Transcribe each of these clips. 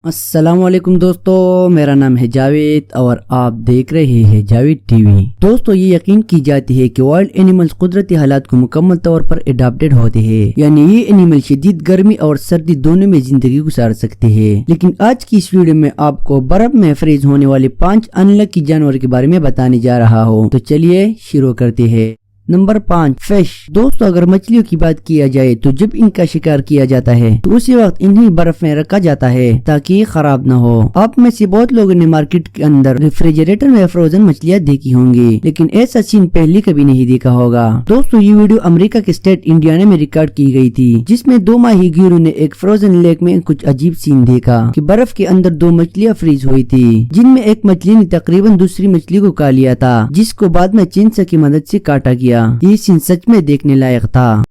السلام علیکم دوستو، میرا نام ہے جاوید اور آپ دیکھ رہے ہیں جاوید ٹی وی۔ دوستو، یہ یقین کی جاتی ہے کہ وائلڈ اینیملز قدرتی حالات کو مکمل طور پر اڈاپٹڈ ہوتے ہیں، یعنی یہ اینیمل شدید گرمی اور سردی دونوں میں زندگی گزار سکتے ہیں۔ لیکن آج کی اس ویڈیو میں آپ کو برف میں فریز ہونے والے 5 انلکی جانور کے بارے میں بتانے جا رہا ہوں، تو چلیے شروع کرتے ہیں۔ Number 5، fish. دوستو، اگر مچھلیوں کی بات کیا جائے تو جب ان کا شکار کیا جاتا ہے تو اسی وقت انہیں برف میں رکھا جاتا ہے تاکہ یہ خراب نہ ہو۔ آپ میں سے بہت لوگوں نے مارکیٹ کے اندر ریفریجریٹر میں فروزن مچھلیاں دیکھی ہوں گی، لیکن ایسا سین پہلے کبھی نہیں دیکھا ہوگا۔ دوستو، یہ ویڈیو امریکہ کے اسٹیٹ انڈیانا میں ریکارڈ کی گئی تھی، جس میں 2 ماہی گیروں نے ایک فروزن لیک میں کچھ عجیب سین دیکھا کہ برف کے اندر 2 مچھلیاں فریز ہوئی تھی، جن میں ایک مچھلی نے تقریباً دوسری مچھلی کو کھا لیا تھا، جس کو بعد میں چینسا کی مدد سے کاٹا گیا۔ یہ سین سچ میں دیکھنے لائق تھا۔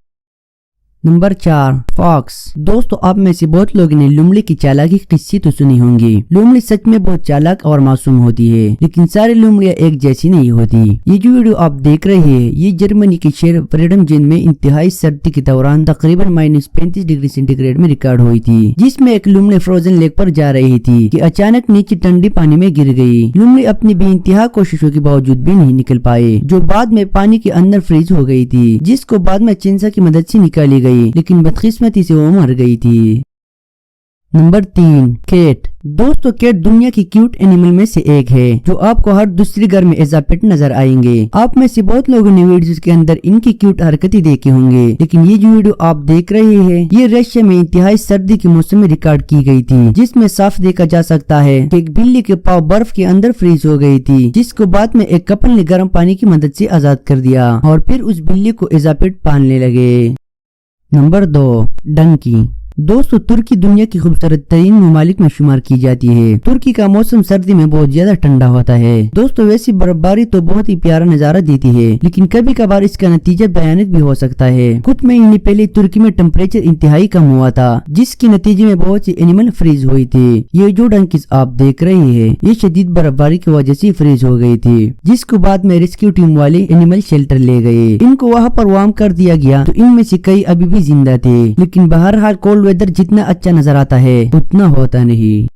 Number 4، Fox. دوستو، آپ میں سے بہت لوگوں نے لومڑی کی چالاکی قصے تو سنی ہوں گی۔ لومڑی سچ میں بہت چالاک اور معصوم ہوتی ہے، لیکن ساری لومڑیاں ایک جیسی نہیں ہوتی۔ یہ جو ویڈیو آپ دیکھ رہے ہیں، یہ جرمنی کے شہر فریڈم جن میں انتہائی سردی کے دوران تقریباً -35 ڈگری سینٹی گریڈ میں ریکارڈ ہوئی تھی، جس میں ایک لومڑی فروزن لیک پر جا رہی تھی کہ اچانک نیچے ٹھنڈے پانی میں گر گئی۔ لومڑی اپنی بے انتہا کوششوں کے باوجود بھی نہیں نکل پائے، جو بعد میں پانی کے اندر فریز ہو گئی تھی، جس کو بعد میں چینسا کی مدد سے نکالی گئی، لیکن بدقسمتی سے وہ مر گئی تھی۔ Number 3، Kate. دوستو، کیٹ دنیا کی کیوٹ اینیمل میں سے ایک ہے، جو آپ کو ہر دوسری گھر میں ایز اے پیٹ نظر آئیں گے۔ آپ میں سے بہت لوگوں نے ویڈیوز کے اندر ان کی کیوٹ حرکتیں دیکھی ہوں گے، لیکن یہ جو ویڈیو آپ دیکھ رہے ہیں، یہ رشیا میں انتہائی سردی کے موسم میں ریکارڈ کی گئی تھی، جس میں صاف دیکھا جا سکتا ہے کہ ایک بلی کے پاؤں برف کے اندر فریز ہو گئی تھی، جس کو بعد میں ایک کپل نے گرم پانی کی مدد سے آزاد کر دیا اور پھر اس بلی کو ایز اے پیٹ پالنے لگے۔ Number 2، donkey. دوستو، ترکی دنیا کی خوبصورت ترین ممالک میں شمار کی جاتی ہے۔ ترکی کا موسم سردی میں بہت زیادہ ٹھنڈا ہوتا ہے۔ دوستو، ویسی برف باری تو بہت ہی پیارا نظارہ دیتی ہے، لیکن کبھی کبھار اس کا نتیجہ بھیانک بھی ہو سکتا ہے۔ کچھ مہینے پہلے ترکی میں ٹمپریچر انتہائی کم ہوا تھا، جس کے نتیجے میں بہت سی اینیمل فریز ہوئی تھی۔ یہ جو ڈنکیز آپ دیکھ رہے ہیں، یہ شدید برف باری کی وجہ سے فریز ہو گئی تھی، جس کو بعد میں ریسکیو ٹیم والے اینیمل شیلٹر لے گئے۔ ان کو وہاں پر وارم کر دیا گیا تو ان میں سے کئی ابھی بھی زندہ تھے، لیکن بہرحال کولڈ ویدر جتنا اچھا نظر آتا ہے اتنا ہوتا نہیں۔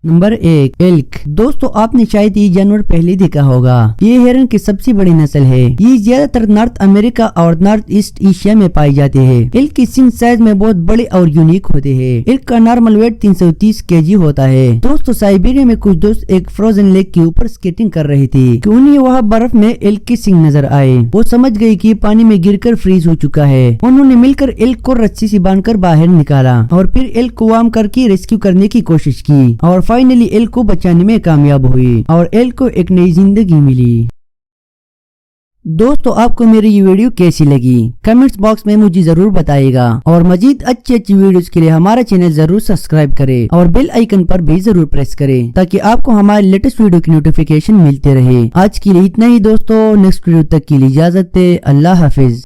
نمبر 1، ایلک۔ دوستو، آپ نے شاید یہ جانور پہلے دیکھا ہوگا۔ یہ ہرن کی سب سے بڑی نسل ہے۔ یہ زیادہ تر نارتھ امریکہ اور نارتھ ایسٹ ایشیا میں پائے جاتے ہیں۔ ایلک کے سنگ سائز میں بہت بڑے اور یونیک ہوتے ہیں۔ ایلک کا نارمل ویٹ 330 kg ہوتا ہے۔ دوستو، سائبیریا میں کچھ دوست ایک فروزن لیک کے اوپر سکیٹنگ کر رہے تھے کہ انہیں وہاں برف میں ایلک کے سنگ نظر آئے۔ وہ سمجھ گئی کہ پانی میں گر کر فریز ہو چکا ہے۔ انہوں نے مل کر ایلک کو رسی سے باندھ کر باہر نکالا اور پھر ایلک کو وارم کر کے ریسکیو کرنے کی کوشش کی اور فائنلی ایلک کو بچانے میں کامیاب ہوئی اور ایلک کو ایک نئی زندگی ملی۔ دوستو، آپ کو میری یہ ویڈیو کیسی لگی؟ کمنٹس باکس میں مجھے ضرور بتائیے گا، اور مزید اچھی ویڈیوز کے لیے ہمارا چینل ضرور سبسکرائب کریں اور بیل آئیکن پر بھی ضرور پریس کریں تاکہ آپ کو ہمارے لیٹسٹ ویڈیو کی نوٹیفیکیشن ملتے رہے۔ آج کے لیے اتنا ہی دوستو، نیکسٹ ویڈیو تک کے لیے اجازت دے۔ اللہ حافظ۔